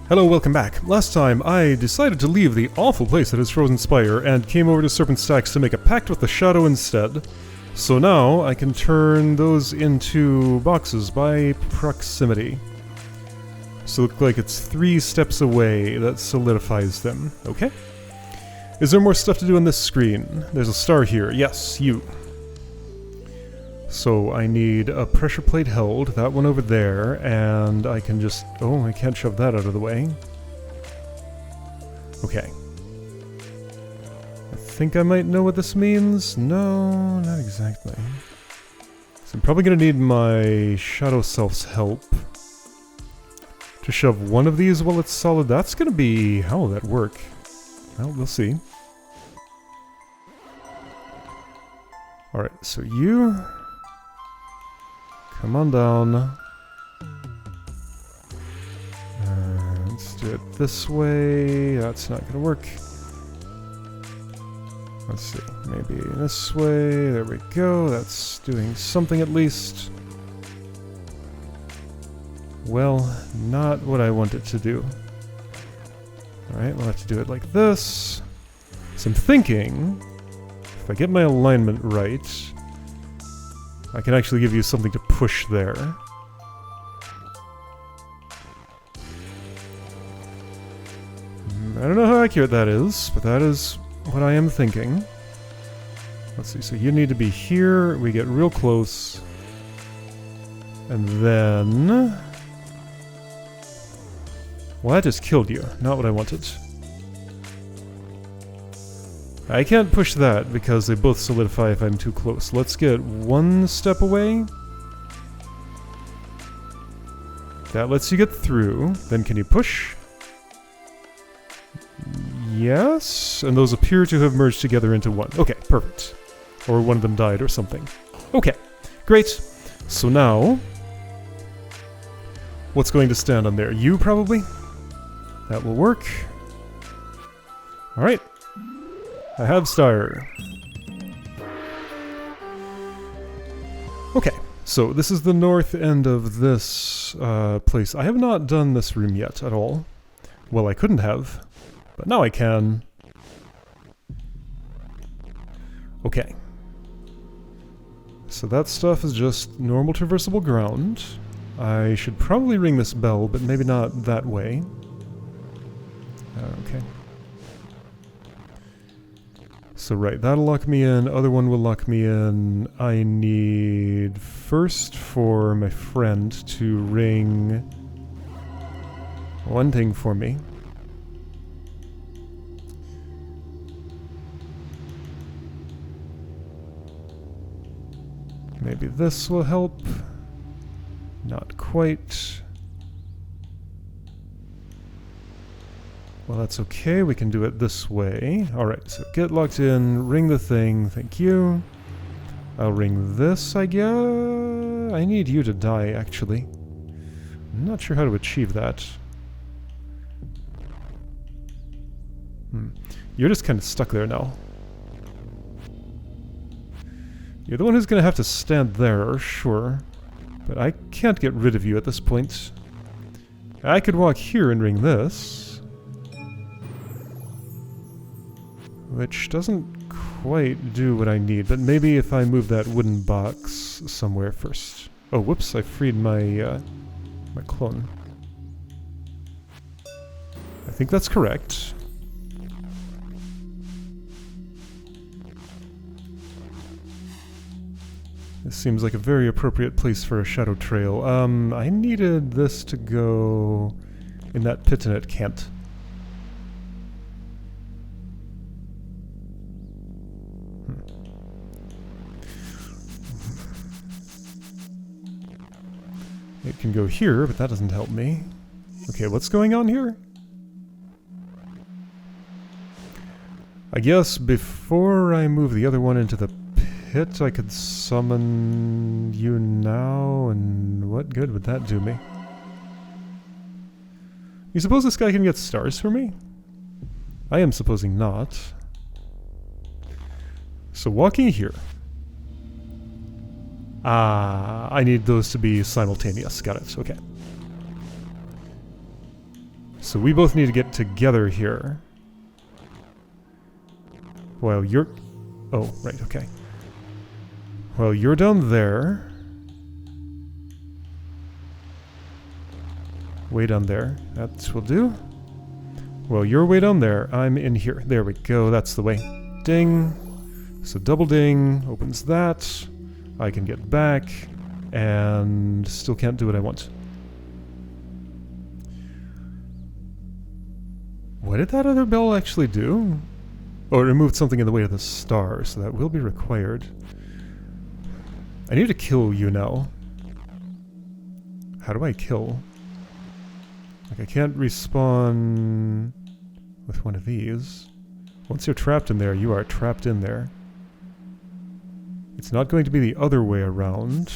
Hello, welcome back. Last time, I decided to leave the awful place that is Frozen Spire and came over to Serpent Stacks to make a pact with the Shadow instead. So now, I can turn those into boxes by proximity. So it looks like it's 3 steps away that solidifies them. Okay. Is there more stuff to do on this screen? There's a star here. Yes, you. So I need a pressure plate held, that one over there, and I can just... Oh, I can't shove that out of the way. Okay. I think I might know what this means. No, not exactly. So I'm probably going to need my Shadow Self's help to shove one of these while it's solid. That's going to be... How will that work? Well, we'll see. Alright, so you... Come on down. Let's do it this way. That's not gonna work. Let's see. Maybe this way. There we go. That's doing something at least. Well, not what I want it to do. Alright, we'll have to do it like this. So I'm thinking, if I get my alignment right, I can actually give you something to push there. I don't know how accurate that is, but that is what I am thinking. Let's see, so you need to be here, we get real close, and then... Well, that just killed you, not what I wanted. I can't push that because they both solidify if I'm too close. Let's get 1 step away. That lets you get through. Then can you push? Yes, and those appear to have merged together into one. Okay, perfect. Or one of them died or something. Okay, great. So now, what's going to stand on there? You probably? That will work. Alright. I have Star. Okay, so this is the north end of this place. I have not done this room yet at all. Well, I couldn't have, but now I can. Okay. So that stuff is just normal traversable ground. I should probably ring this bell, but maybe not that way. Okay. So right, that'll lock me in, other one will lock me in. I need first for my friend to ring one thing for me. Maybe this will help. Not quite. Well, that's okay, we can do it this way. Alright, so get locked in, ring the thing, thank you. I'll ring this, I guess? I need you to die, actually. I'm not sure how to achieve that. You're just kind of stuck there now. You're the one who's going to have to stand there, sure. But I can't get rid of you at this point. I could walk here and ring this. Which doesn't quite do what I need, but maybe if I move that wooden box somewhere first. Oh, whoops, I freed my, my clone. I think that's correct. This seems like a very appropriate place for a shadow trail. I needed this to go in that pit and it can't. It can go here, but that doesn't help me. Okay, what's going on here? I guess before I move the other one into the pit, I could summon you now, and what good would that do me? You suppose this guy can get stars for me? I am supposing not. So walking here. I need those to be simultaneous. Got it. Okay. So we both need to get together here. While you're... Oh, right, okay. Well, you're down there. Way down there. That will do. Well, you're way down there. I'm in here. There we go. That's the way. Ding. So double ding. Opens that. I can get back. And still can't do what I want. What did that other bell actually do? Oh, it removed something in the way of the star, so that will be required. I need to kill you now. How do I kill? Like, I can't respawn with one of these. Once you're trapped in there, you are trapped in there. It's not going to be the other way around.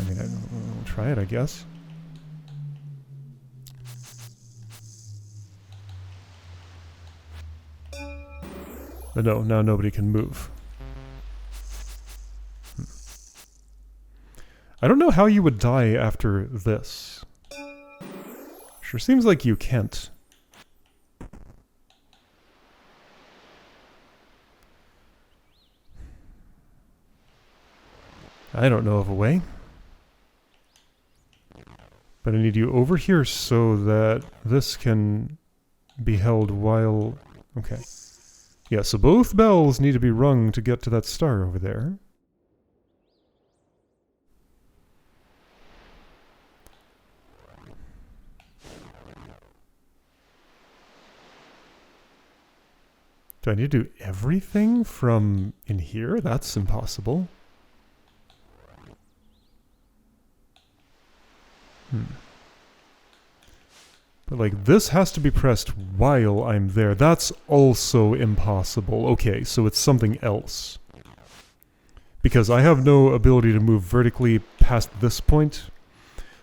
I mean, I'll try it, I guess. But no, now nobody can move. I don't know how you would die after this. Sure seems like you can't. I don't know of a way. But I need you over here so that this can be held while... Okay. Yeah, so both bells need to be rung to get to that star over there. Do I need to do everything from in here? That's impossible. But like, this has to be pressed while I'm there. That's also impossible. Okay, so it's something else. Because I have no ability to move vertically past this point.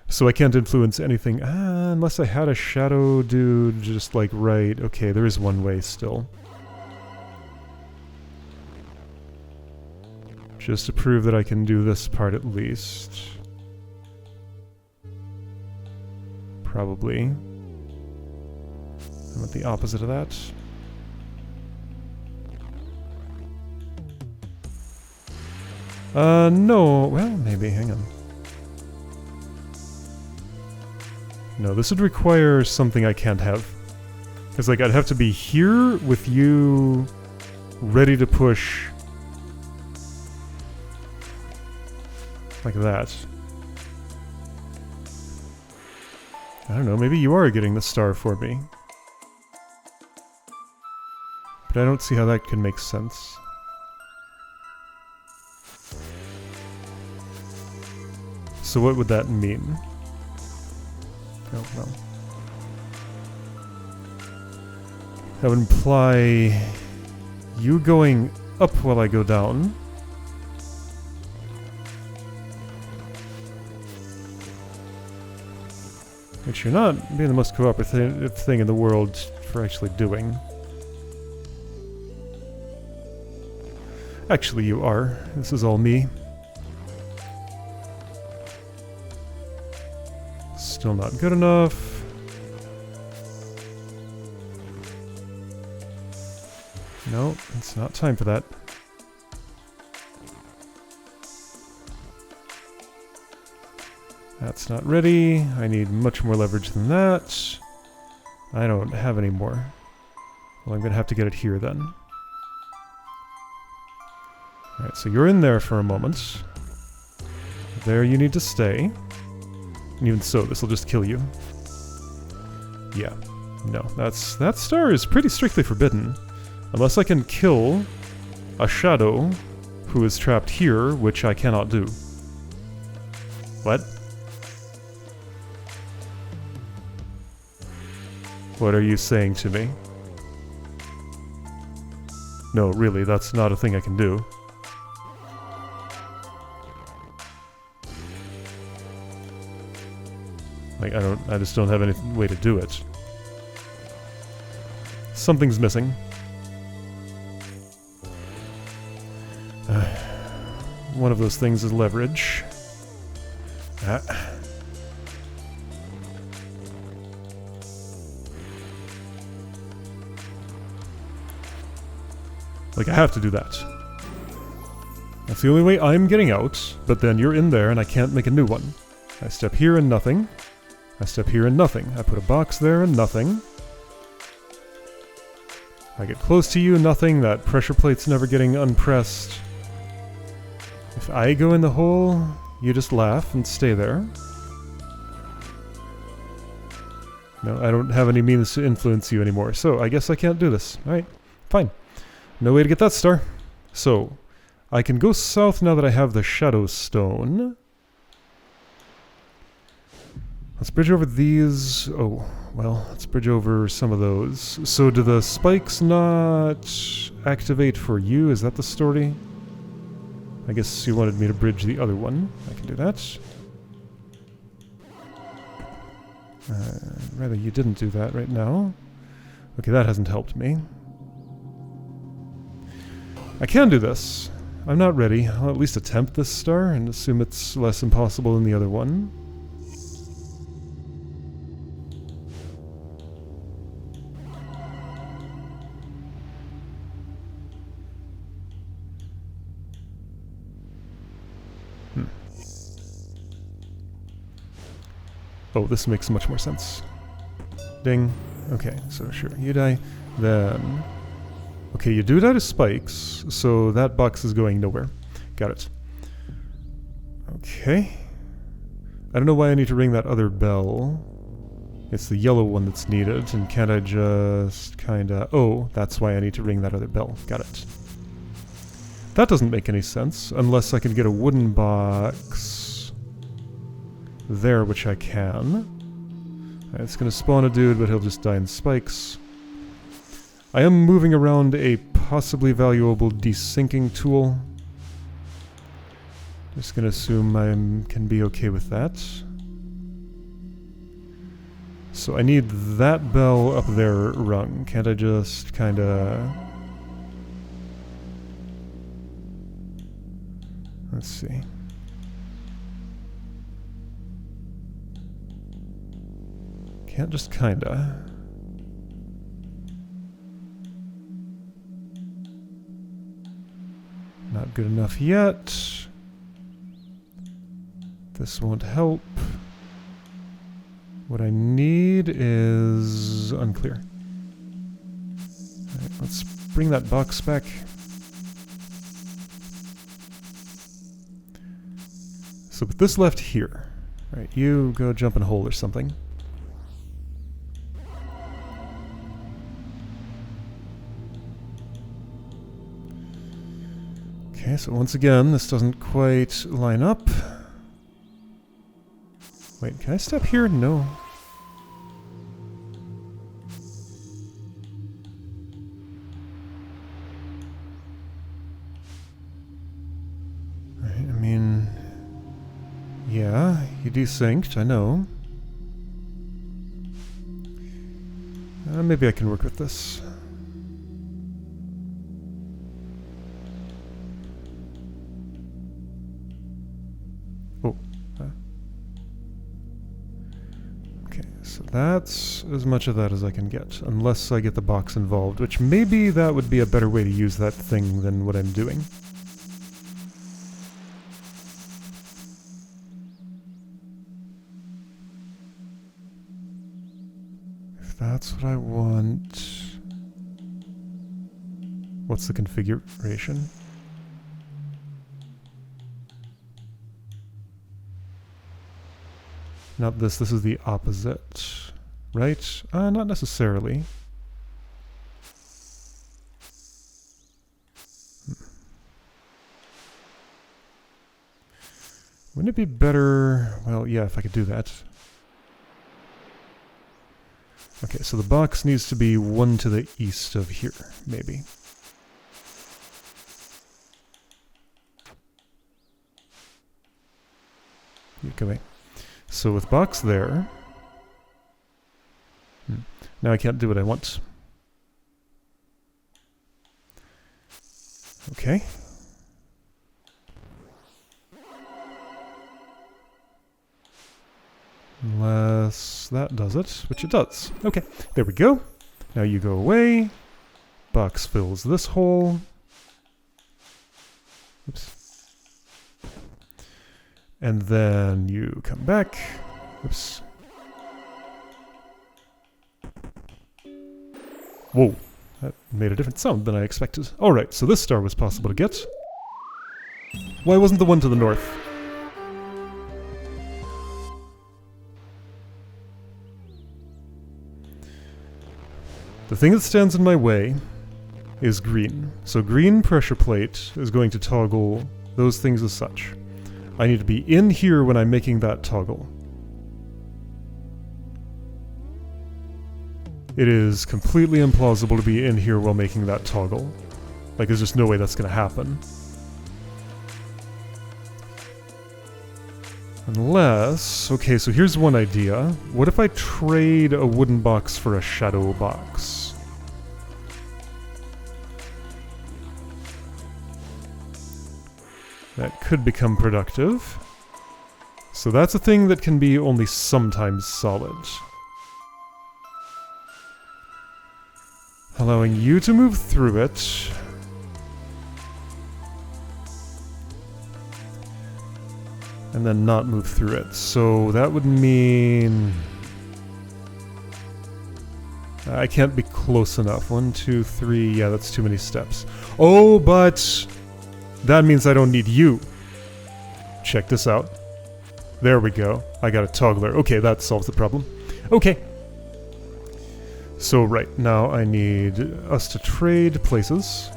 So I can't influence anything. Unless I had a shadow dude just like right. Okay, there is one way still. Just to prove that I can do this part at least. Probably. I want the opposite of that. No. Well, maybe. Hang on. No, this would require something I can't have. Because, like, I'd have to be here with you ready to push like that. I don't know, maybe you are getting the star for me. But I don't see how that can make sense. So what would that mean? Oh, well. That would imply you going up while I go down. Which you're not being the most cooperative thing in the world for actually doing. Actually, you are. This is all me. Still not good enough. No, it's not time for that. That's not ready. I need much more leverage than that. I don't have any more. Well, I'm gonna have to get it here then. Alright, so you're in there for a moment. There you need to stay. And even so, this will just kill you. Yeah. No, that star is pretty strictly forbidden. Unless I can kill a shadow who is trapped here, which I cannot do. What? What are you saying to me? No, really, that's not a thing I can do. Like, I just don't have any way to do it. Something's missing. One of those things is leverage. Like, I have to do that. That's the only way I'm getting out, but then you're in there and I can't make a new one. I step here and nothing. I step here and nothing. I put a box there and nothing. I get close to you, nothing. That pressure plate's never getting unpressed. If I go in the hole, you just laugh and stay there. No, I don't have any means to influence you anymore, so I guess I can't do this. Alright, fine. No way to get that star. So, I can go south now that I have the Shadow Stone. Let's bridge over these. Oh, well, let's bridge over some of those. So do the spikes not activate for you? Is that the story? I guess you wanted me to bridge the other one. I can do that. Rather, you didn't do that right now. Okay, that hasn't helped me. I can do this. I'm not ready. I'll at least attempt this star and assume it's less impossible than the other one. Oh, this makes much more sense. Ding. Okay, so sure, you die. Then... Okay, you do die to spikes, so that box is going nowhere. Got it. Okay. I don't know why I need to ring that other bell. It's the yellow one that's needed, and can't I just kinda... Oh, that's why I need to ring that other bell. Got it. That doesn't make any sense, unless I can get a wooden box... there, which I can. It's gonna spawn a dude, but he'll just die in spikes. I am moving around a possibly valuable desinking tool. Just gonna assume I can be okay with that. So I need that bell up there rung. Can't I just kinda... Let's see. Can't just kinda. Not good enough yet. This won't help. What I need is unclear. Alright, let's bring that box back. So with this left here, right, you go jump in a hole or something. Okay, so once again, this doesn't quite line up. Wait, can I step here? No. Right, I mean... Yeah, you desynced, I know. Maybe I can work with this. Oh. Okay, so that's as much of that as I can get, unless I get the box involved, which maybe that would be a better way to use that thing than what I'm doing. If that's what I want... What's the configuration? Not this, this is the opposite, right? Not necessarily. Wouldn't it be better... Well, yeah, if I could do that. Okay, so the box needs to be one to the east of here, maybe. Okay. So with box there... Now I can't do what I want. Okay. Unless that does it, which it does. Okay, there we go. Now you go away. Box fills this hole. Oops. And then you come back. Oops. Whoa, that made a different sound than I expected. Alright, so this star was possible to get. Why wasn't the one to the north? The thing that stands in my way is green. So green pressure plate is going to toggle those things as such. I need to be in here when I'm making that toggle. It is completely implausible to be in here while making that toggle. Like, there's just no way that's gonna happen. Unless... okay, so here's one idea. What if I trade a wooden box for a shadow box? That could become productive. So that's a thing that can be only sometimes solid. Allowing you to move through it. And then not move through it. So that would mean... I can't be close enough. 1, 2, 3... yeah, that's too many steps. Oh, but... that means I don't need you. Check this out. There we go. I got a toggler. Okay, that solves the problem. Okay. So, right, now I need us to trade places.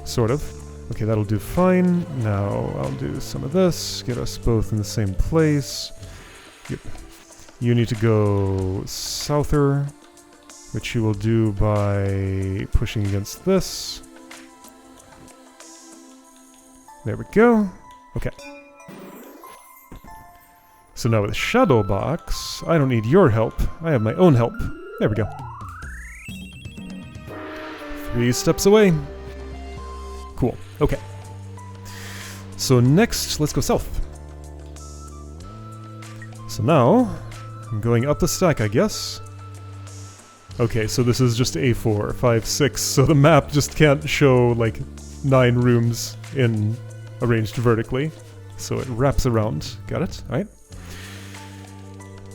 Sort of. Okay, that'll do fine. Now I'll do some of this. Get us both in the same place. Yep. You need to go souther, which you will do by pushing against this. There we go. Okay. So now with a shadow box, I don't need your help. I have my own help. There we go. 3 steps away. Cool. Okay. So next, let's go south. So now, I'm going up the stack, I guess. Okay, so this is just A4, 5, 6, so the map just can't show, like, 9 rooms arranged vertically. So it wraps around. Got it? Alright.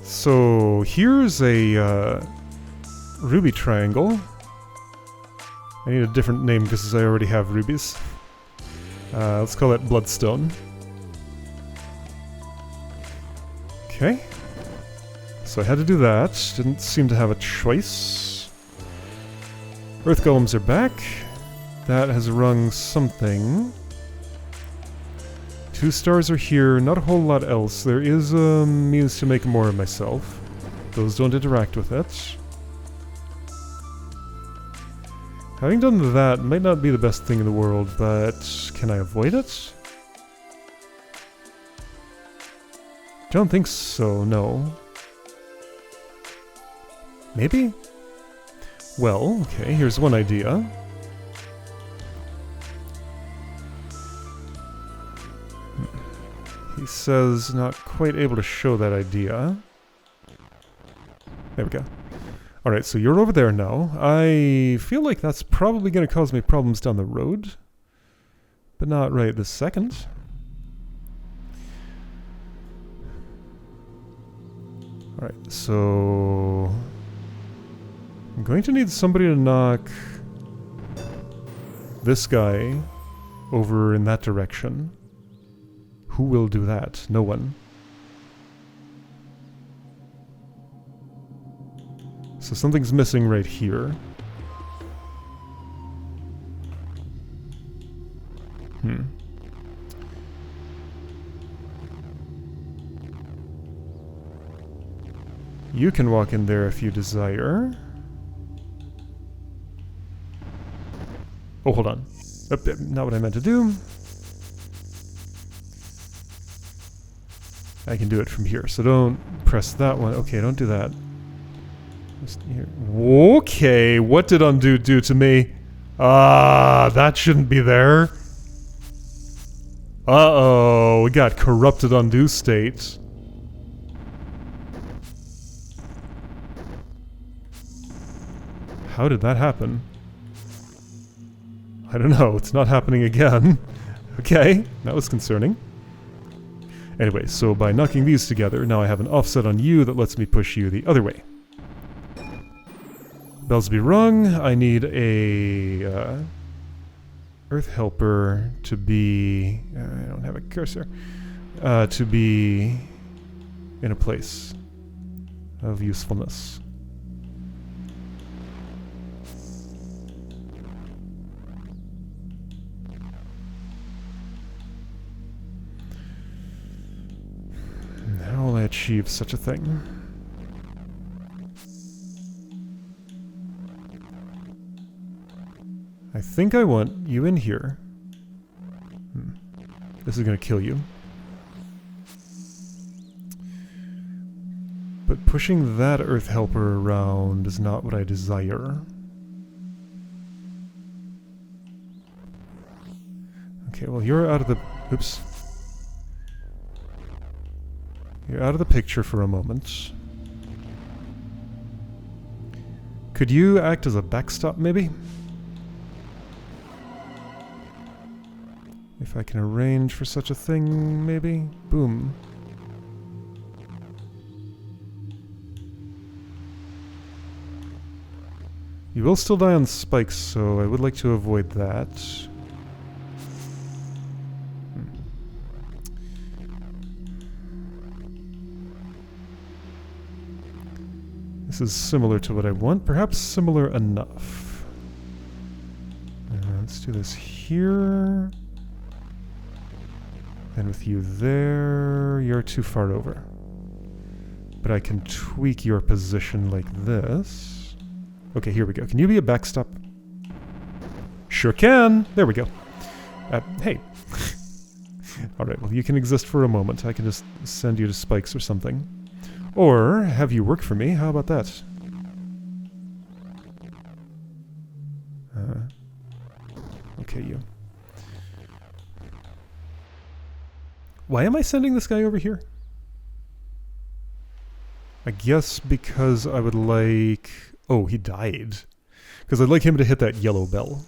So here's a ruby triangle. I need a different name because I already have rubies. Let's call it bloodstone. Okay. So I had to do that. Didn't seem to have a choice. Earth golems are back. That has rung something. 2 stars are here, not a whole lot else. There is a means to make more of myself. Those don't interact with it. Having done that might not be the best thing in the world, but can I avoid it? Don't think so, no. Maybe? Well, okay, here's one idea. He says not quite able to show that idea. There we go. Alright, so you're over there now. I feel like that's probably going to cause me problems down the road. But not right this second. Alright, so... I'm going to need somebody to knock this guy over in that direction. Who will do that? No one. So something's missing right here. You can walk in there if you desire. Oh, hold on. Not what I meant to do. I can do it from here, so don't press that one. Okay, don't do that. Just here. Okay, what did undo do to me? That shouldn't be there. Uh-oh, we got corrupted undo state. How did that happen? I don't know, it's not happening again. Okay, that was concerning. Anyway, so by knocking these together, now I have an offset on you that lets me push you the other way. Bells be rung. I need a Earth Helper to be... I don't have a cursor. To be in a place of usefulness. How will I achieve such a thing? I think I want you in here. This is going to kill you. But pushing that Earth Helper around is not what I desire. Okay, well you're out of the... Oops. You're out of the picture for a moment. Could you act as a backstop, maybe? If I can arrange for such a thing, maybe? Boom. You will still die on spikes, so I would like to avoid that. This is similar to what I want, perhaps similar enough. Let's do this here. And with you there, you're too far over. But I can tweak your position like this. Okay, here we go. Can you be a backstop? Sure can! There we go. Hey. Alright, well you can exist for a moment. I can just send you to spikes or something. Or have you work for me? How about that? Okay, you. Why am I sending this guy over here? I guess because I would like... Oh, he died. Because I'd like him to hit that yellow bell.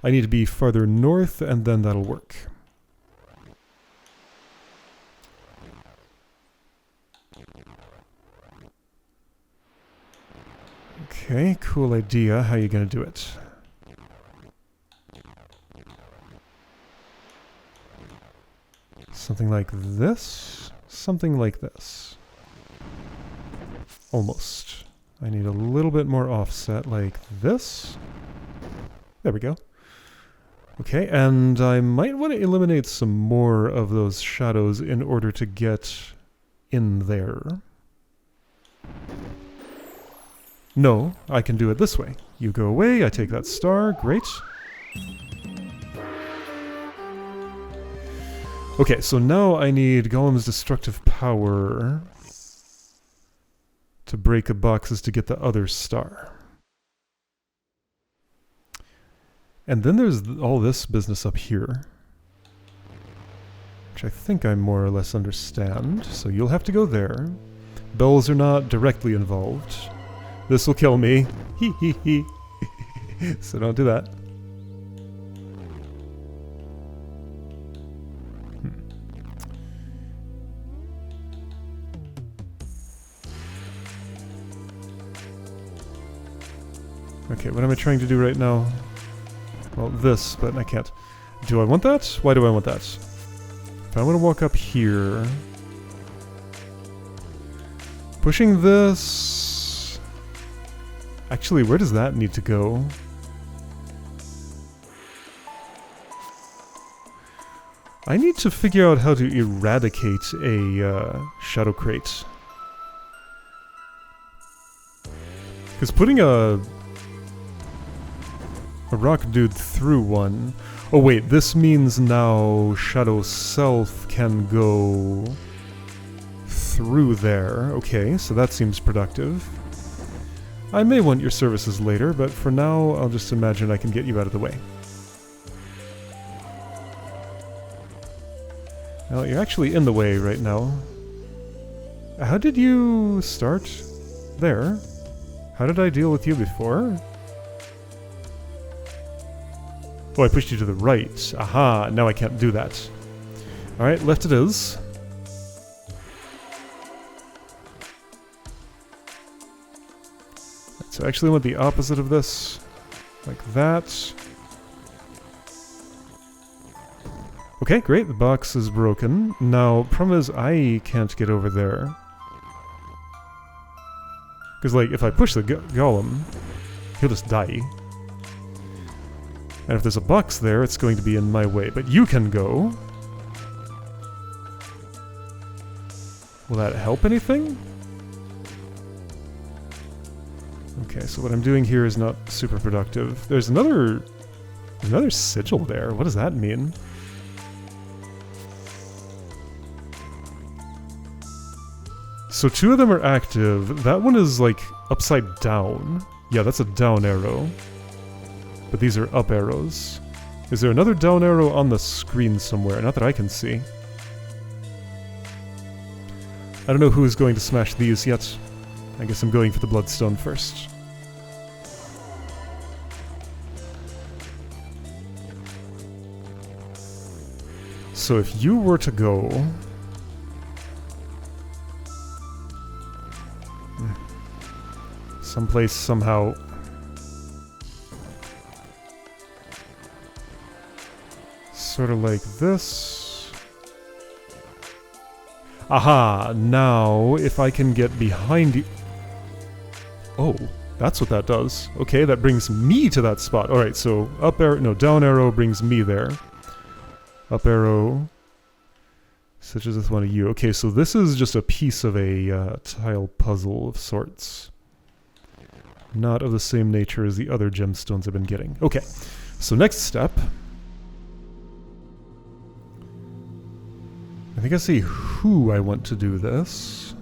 I need to be farther north, and then that'll work. Okay, cool idea. How are you gonna do it? Something like this? Something like this. Almost. I need a little bit more offset like this. There we go. Okay, and I might want to eliminate some more of those shadows in order to get in there. No, I can do it this way. You go away, I take that star, great. Okay, so now I need Golem's destructive power to break the boxes to get the other star. And then there's all this business up here, which I think I more or less understand, so you'll have to go there. Bells are not directly involved. This will kill me. Hee hee hee. So don't do that. Okay, what am I trying to do right now? Well, this, but I can't. Do I want that? Why do I want that? If I want to walk up here... Pushing this... Actually, where does that need to go? I need to figure out how to eradicate a shadow crate. Because putting a rock dude through one... Oh wait, this means now Shadow Self can go through there. Okay, so that seems productive. I may want your services later, but for now I'll just imagine I can get you out of the way. Well, you're actually in the way right now. How did you start there? How did I deal with you before? Oh, I pushed you to the right. Aha, now I can't do that. Alright, left it is. So I actually want the opposite of this. Like that. Okay, great, the box is broken. Now, problem is I can't get over there. Because, like, if I push the golem, he'll just die. And if there's a box there, it's going to be in my way. But you can go. Will that help anything? Okay, so what I'm doing here is not super productive. There's another sigil there. What does that mean? So 2 of them are active. That one is, like, upside down. Yeah, that's a down arrow. But these are up arrows. Is there another down arrow on the screen somewhere? Not that I can see. I don't know who is going to smash these yet. I guess I'm going for the bloodstone first. So if you were to go... someplace, somehow... sort of like this... Aha! Now, if I can get behind you... Oh, that's what that does. Okay, that brings me to that spot. Alright, so up arrow... no, down arrow brings me there. Up arrow... such as with one of you. Okay, so this is just a piece of a tile puzzle of sorts. Not of the same nature as the other gemstones I've been getting. Okay, so next step... I think I see who I want to do this.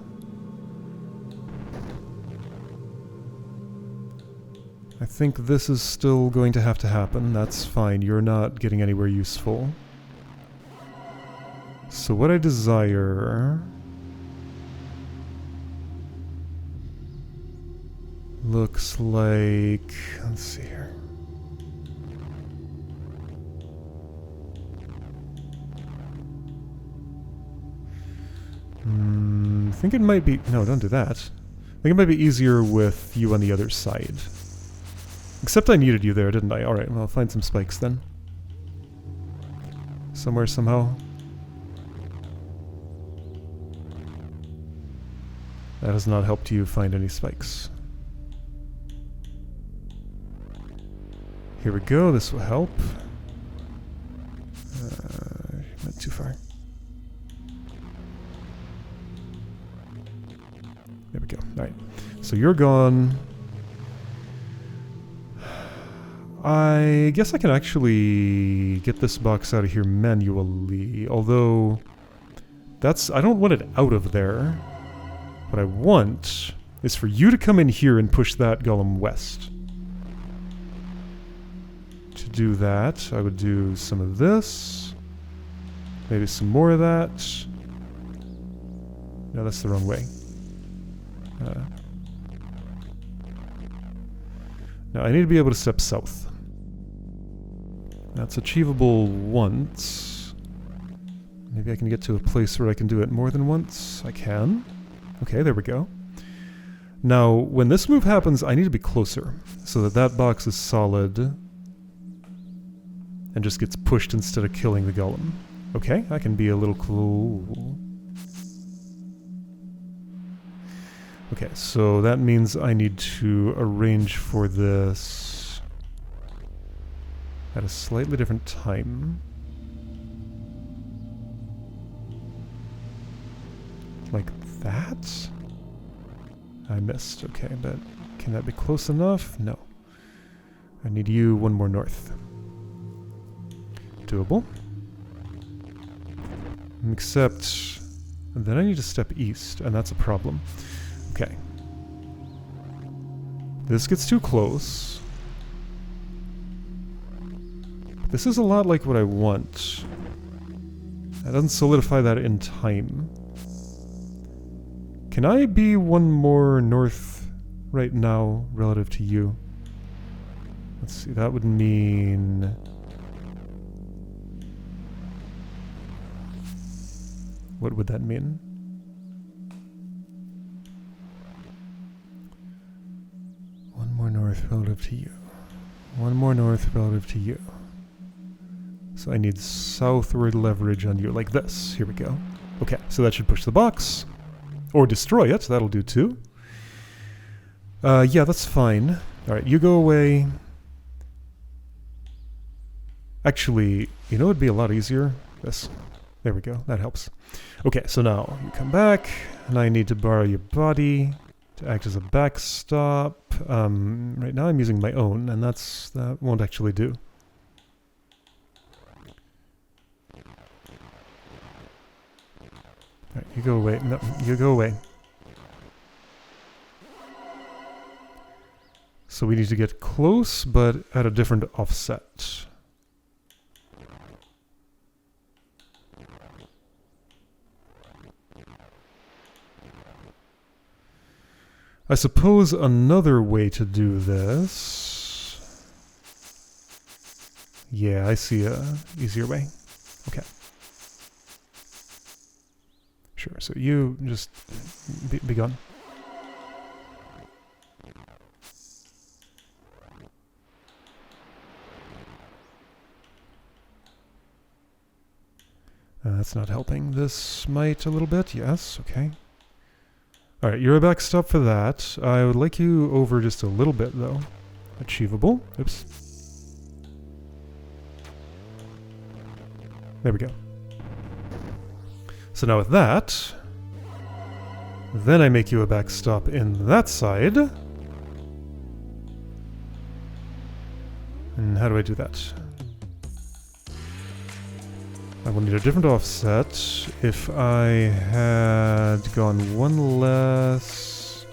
I think this is still going to have to happen. That's fine. You're not getting anywhere useful. So what I desire... looks like... let's see here. I think it might be... no, don't do that. I think it might be easier with you on the other side. Except I needed you there, didn't I? Alright, well, I'll find some spikes then. Somewhere, somehow. That has not helped you find any spikes. Here we go, this will help. Not too far. There we go. Alright. So you're gone. I guess I can actually get this box out of here manually, although that's... I don't want it out of there. What I want is for you to come in here and push that golem west. To do that, I would do some of this. Maybe some more of that. No, that's the wrong way. Now I need to be able to step south. That's achievable once. Maybe I can get to a place where I can do it more than once. I can. Okay, there we go. Now, when this move happens, I need to be closer, so that that box is solid and just gets pushed instead of killing the golem. Okay, I can be a little cool. Okay, so that means I need to arrange for this at a slightly different time. Like that? I missed. Okay, but can that be close enough? No. I need you one more north. Doable. Except then I need to step east, and that's a problem. Okay. This gets too close. This is a lot like what I want. That doesn't solidify that in time. Can I be one more north right now relative to you? Let's see, that would mean What would that mean? One more north relative to you. One more north relative to you. So I need southward leverage on you, like this. Here we go. Okay, so that should push the box. Or destroy it, that'll do too. Yeah, that's fine. Alright, you go away. Actually, you know what would be a lot easier? This. There we go, that helps. Okay, so now you come back, and I need to borrow your body to act as a backstop. Right now I'm using my own, and that won't actually do. Alright, you go away. No, you go away. So we need to get close, but at a different offset. I suppose another way to do this... Yeah, I see a easier way. Okay. Sure, so you just be gone. That's not helping. This might a little bit. Yes, okay. Alright, you're a backstop for that. I would like you over just a little bit, though. Achievable. Oops. There we go. So now with that, then I make you a backstop in that side. And how do I do that? I will need a different offset. If I had gone one less...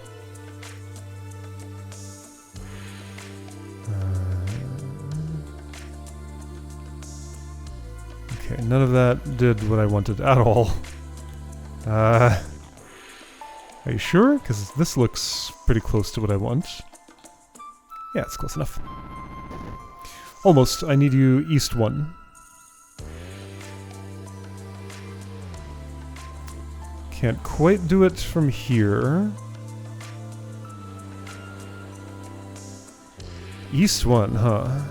okay, none of that did what I wanted at all. Are you sure? Because this looks pretty close to what I want. Yeah, it's close enough. Almost. I need you east 1. Can't quite do it from here. East 1, huh?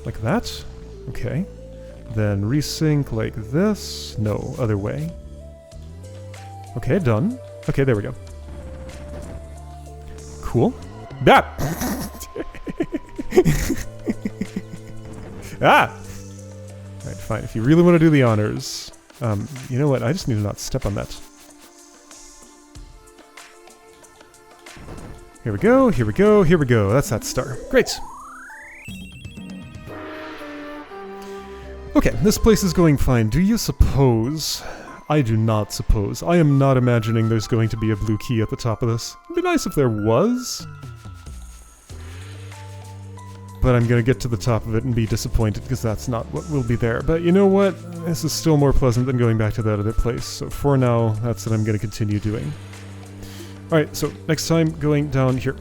Like that? Okay. Then resync like this. No, other way. Okay, done. Okay, there we go. Cool. Ah! Ah! Alright, fine. If you really want to do the honors, you know what? I just need to not step on that. Here we go, here we go, here we go. That's that star. Great! Okay, this place is going fine. Do you suppose... I do not suppose. I am not imagining there's going to be a blue key at the top of this. It'd be nice if there was. But I'm gonna get to the top of it and be disappointed because that's not what will be there. But you know what? This is still more pleasant than going back to that other place. So for now, that's what I'm gonna continue doing. Alright, so next time going down here.